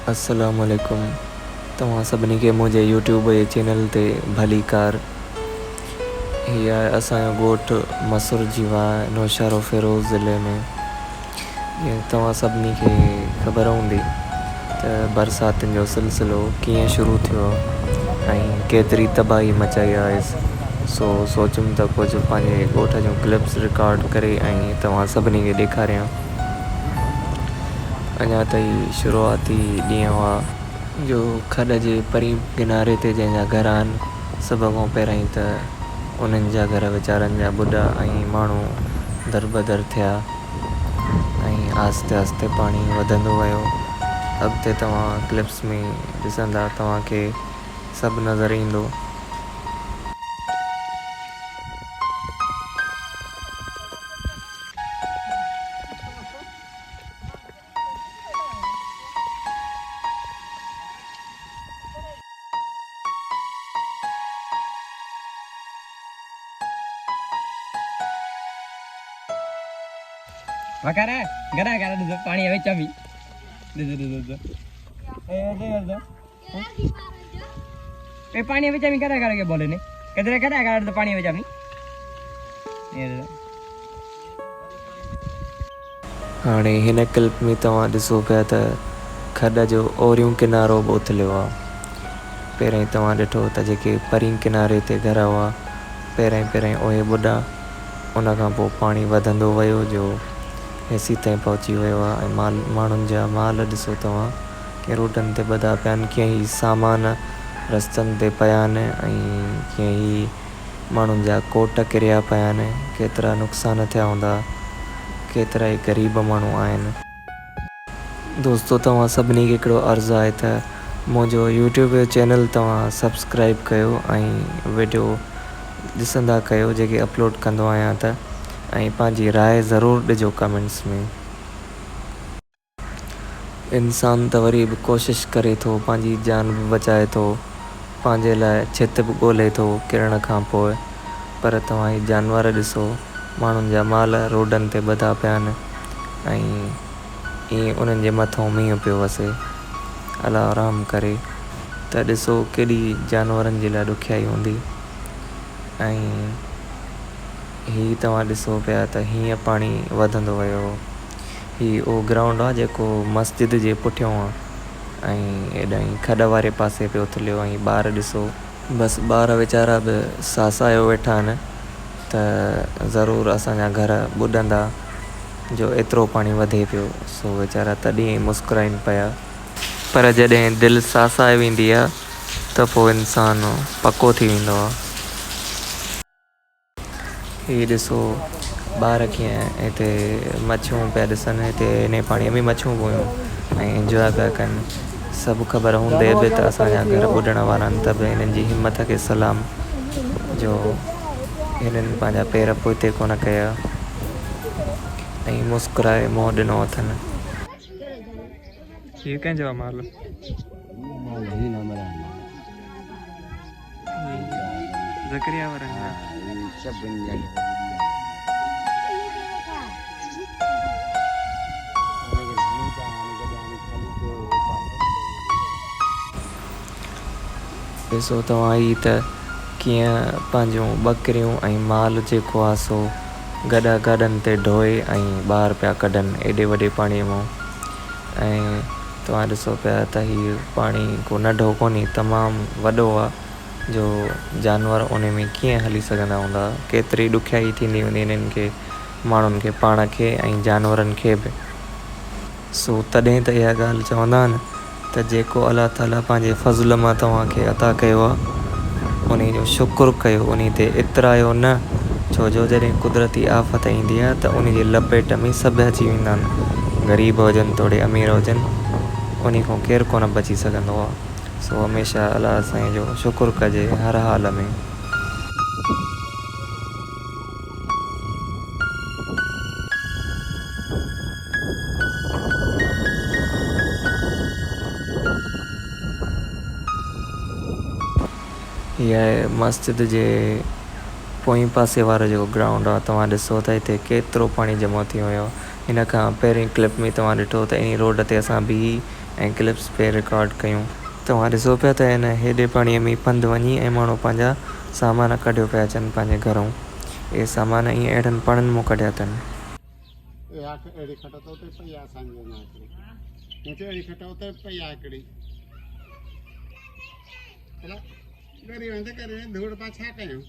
अस्सलामुअलैकुम। तव्हां सभिनी खे मुंहिंजे यूट्यूब जे चैनल ते भली कार। हीअ आहे असांजो ॻोठु मसूर जीवा नौशहरो फिरोज़ ज़िले में। जीअं तव्हां सभिनी खे ख़बर हूंदी त बरसातियुनि जो सिलसिलो कीअं शुरू थियो ऐं केतिरी तबाही मचाई आहे। सो सोचियुमि त कुझु पंहिंजे ॻोठ जूं क्लिप्स रिकॉर्ड करे ऐं तव्हां सभिनी खे ॾेखारियां। अञा ताईं शुरूआती ॾींहं हुआ जो खॾ जे परी किनारे ते जंहिंजा घर आहिनि, सभ खां पहिरीं त उन्हनि जा घर वीचारनि जा ॿुढा ऐं माण्हू दरबदर थिया ऐं आहिस्ते आहिस्ते पाणी वधंदो वियो। अॻिते तव्हां क्लिप्स में ॾिसंदा तव्हांखे सभु नज़र ईंदो। मकारा गरा गरा दो पानी हवे चाबी दे ए पानी हवे चाबी गरा गरा के बोले ने किधर गरा गरा दो पानी हवे चाबी ये दे। हाणे हिन क्लिप में तव्हां ॾिसो पिया त खॾ जो ओरियूं किनारो बि उथलियो आहे। पहिरीं तव्हां ॾिठो त जेके परी किनारे ते घर हुआ, पहिरीं उहे ॿुढा, उन खां पोइ पाणी वधंदो वियो जो हेसी ताईं पहुची वियो आहे। ऐं माण्हुनि जा माल ॾिसो तव्हां कीअं रोडनि ते ॿधा पिया आहिनि, कीअं ई सामान रस्तनि ते पिया आहिनि ऐं कीअं ई माण्हुनि जा कोट किरिया पिया आहिनि। केतिरा नुक़सान थिया हूंदा, केतिरा ई ग़रीब माण्हू आहिनि। दोस्तो तव्हां सभिनी खे हिकिड़ो अर्ज़ु आहे त मुंहिंजो यूट्यूब जो चैनल तव्हां सब्सक्राइब कयो ऐं वीडियो ॾिसंदा कयो जेके अपलोड कंदो आहियां त, ऐं पंहिंजी राय ज़रूरु ॾिजो कमेंट्स में। इंसान त वरी बि कोशिशि करे थो, पंहिंजी जान बि बचाए थो, पंहिंजे लाइ छित बि ॻोल्हे थो किरण खां पोइ, पर तव्हां ही जानवर ॾिसो, माण्हुनि जा माल रोडनि ते ॿधा पिया आहिनि ऐं ईअं उन्हनि जे मथां मींहुं पियो वसे। अलाह रहम करे। त ॾिसो केॾी जानवरनि जे लाइ ॾुखियाई हूंदी। ऐं हीअ तव्हां ॾिसो पिया त हीअं पाणी वधंदो वियो। हीअ उहो ग्राउंड आहे जेको मस्जिद जे पुठियां आहे ऐं हेॾां खॾ वारे पासे पियो उथलियो। ऐं ॿार ॾिसो, बसि ॿार वीचारा बि सासायो वेठा आहिनि त ज़रूरु असांजा घर ॿुॾंदा जो एतिरो पाणी वधे पियो। सो वीचारा तॾहिं मुस्कुराइनि पिया, पर जॾहिं दिलि सासाए वेंदी आहे त पोइ इंसानु पको थी वेंदो आहे। हीअ ॾिसो ॿार कीअं हिते मच्छियूं पिया ॾिसनि, हिते हिन पाणीअ में मच्छियूं पोयूं ऐं इंजॉय पिया कनि। सभु ख़बर हूंदे बि त असांजा घर ॿुॾण वारा आहिनि, त बि हिननि जी हिमत खे सलाम जो हिननि पंहिंजा पेर पोइते कोन कया ऐं मुस्कुराए मुंहुं ॾिनो अथनि। हीअ कंहिंजो आहे माल? ज़करिया वारनि जा। ॾिसो तव्हां ही त कीअं पंहिंजूं ॿकरियूं ऐं माल जेको आहे सो गाॾनि ते ढोए ऐं ॿाहिरि पिया कढनि एॾे वॾे पाणीअ मां। ऐं तव्हां ॾिसो पिया त हीउ पाणी को नंढो कोन्हे, तमामु वॾो आहे जो जानवर उन में कीअं हली सघंदा हूंदा। केतिरी ॾुखियाई थींदी हूंदी इन्हनि खे, माण्हुनि खे पाण खे ऐं जानवरनि खे बि। सो तॾहिं त इहा ॻाल्हि चवंदा आहिनि त जेको अलाह ताला पंहिंजे फज़ल मां तव्हांखे अता कयो आहे उन जो शुकुरु कयो, उन ते इतरायो न। छो जो जॾहिं कुदरती आफ़त ईंदी आहे त उन जे लपेट में सभु अची वेंदा आहिनि, ग़रीब हुजनि थोरे अमीर हुजनि, उन खां केरु कोन बची सघंदो आहे। सो हमेशह अलाह साईं जो शुकुरु कजे हर हाल में। हीअ आहे मस्जिद जे पोइ पासे वारो जेको ग्राउंड आहे। तव्हां ॾिसो त हिते केतिरो पाणी जमा थी वियो। हिन खां पहिरीं क्लिप में तव्हां ॾिठो त इन रोड ते असां बीही ऐं क्लिप्स पे रिकॉर्ड कयूं। तव्हां ॾिसो पिया त हिन हेॾे पाणीअ में पंधु वञी ऐं माण्हू पंहिंजा सामान कढियो पिया अचनि पंहिंजे घरों। इहे सामान ईअं अहिड़नि पणनि मां कढिया अथनि। अहिड़ी खट त उते पई आहे असांजे अञा हिकिड़ी, मूं चयो अहिड़ी खट उते पई आहे हिकिड़ी। हलो करे वेंदे धूड़ पां छा कयूं।